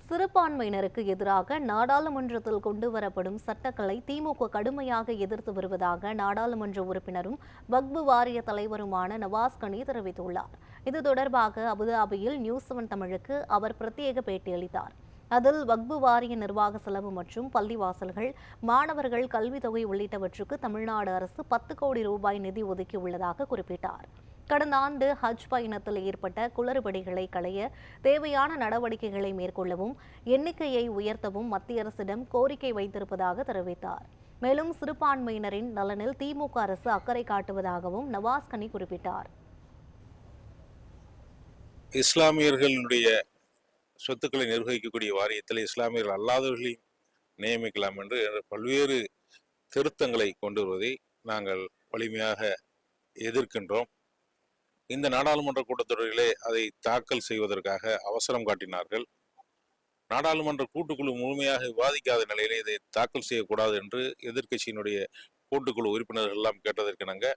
சிறுபான்மையினருக்கு எதிராக நாடாளுமன்றத்தில் கொண்டுவரப்படும் சட்டங்களை திமுக கடுமையாக எதிர்த்து வருவதாக நாடாளுமன்ற உறுப்பினரும் வக்பு வாரிய தலைவருமான நவாஸ் கனி தெரிவித்துள்ளார். இது தொடர்பாக அபுதாபியில் நியூஸ் 7 தமிழுக்கு அவர் பிரத்யேக பேட்டியளித்தார். அதில் வக்பு வாரிய நிர்வாக செலவு மற்றும் பள்ளிவாசல்கள், மாணவர்கள் கல்வித் தொகை உள்ளிட்டவற்றுக்கு தமிழ்நாடு அரசு 10 கோடி ரூபாய் நிதி ஒதுக்கியுள்ளதாக குறிப்பிட்டார். கடந்த ஆண்டு ஹஜ் பயணத்தில் ஏற்பட்ட குளறுபடிகளை களைய தேவையான நடவடிக்கைகளை மேற்கொள்ளவும் எண்ணிக்கையை உயர்த்தவும் மத்திய அரசிடம் கோரிக்கை வைத்திருப்பதாக தெரிவித்தார். மேலும் சிறுபான்மையினரின் நலனில் திமுக அரசு அக்கறை காட்டுவதாகவும் நவாஸ் கனி குறிப்பிட்டார். இஸ்லாமியர்களுடைய சொத்துக்களை நிர்வகிக்கக்கூடிய வாரியத்தில் இஸ்லாமியர்கள் அல்லாதவர்களையும் நியமிக்கலாம் என்று பல்வேறு திருத்தங்களை கொண்டு வருவதை நாங்கள் வலிமையாக எதிர்க்கின்றோம். இந்த நாடாளுமன்ற கூட்டத்தொடரிலே அதை தாக்கல் செய்வதற்காக அவசரம் காட்டினார்கள். நாடாளுமன்ற கூட்டுக்குழு முழுமையாக விவாதிக்காத நிலையிலே இதை தாக்கல் செய்யக்கூடாது என்று எதிர்க்கட்சியினுடைய கூட்டுக்குழு உறுப்பினர்கள் எல்லாம் கேட்டதற்கிணங்க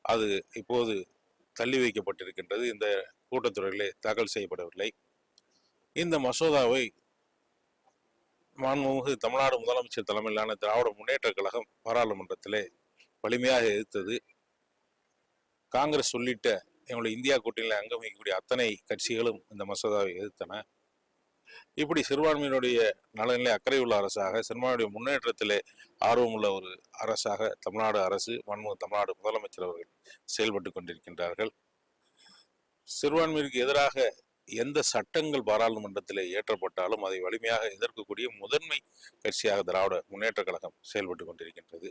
அது இப்போது தள்ளி வைக்கப்பட்டிருக்கின்றது. இந்த கூட்டத்தொடரிலே தாக்கல் செய்யப்படவில்லை. இந்த மசோதாவை மாண்புமிகு தமிழ்நாடு முதலமைச்சர் தலைமையிலான திராவிட முன்னேற்ற கழகம் பாராளுமன்றத்திலே வலிமையாக எதிர்த்தது. காங்கிரஸ் உள்ளிட்ட எங்களுடைய இந்தியா கூட்டணியில் அங்கம் வகிக்கக்கூடிய அத்தனை கட்சிகளும் இந்த மசோதாவை எதிர்த்தன. இப்படி சிறுபான்மையினுடைய நலனிலே அக்கறை உள்ள அரசாக, சிறுபான்மையுடைய முன்னேற்றத்திலே ஆர்வமுள்ள ஒரு அரசாக தமிழ்நாடு அரசு, மாண்புமிகு தமிழ்நாடு முதலமைச்சர் அவர்கள் செயல்பட்டு கொண்டிருக்கின்றார்கள். சிறுபான்மையிற்கு எதிராக எந்த சட்டங்கள் பாராளுமன்றத்திலே இயற்றப்பட்டாலும் அதை வலிமையாக எதிர்க்கக்கூடிய முதன்மை கட்சியாக திராவிட முன்னேற்ற கழகம் செயல்பட்டு கொண்டிருக்கின்றது.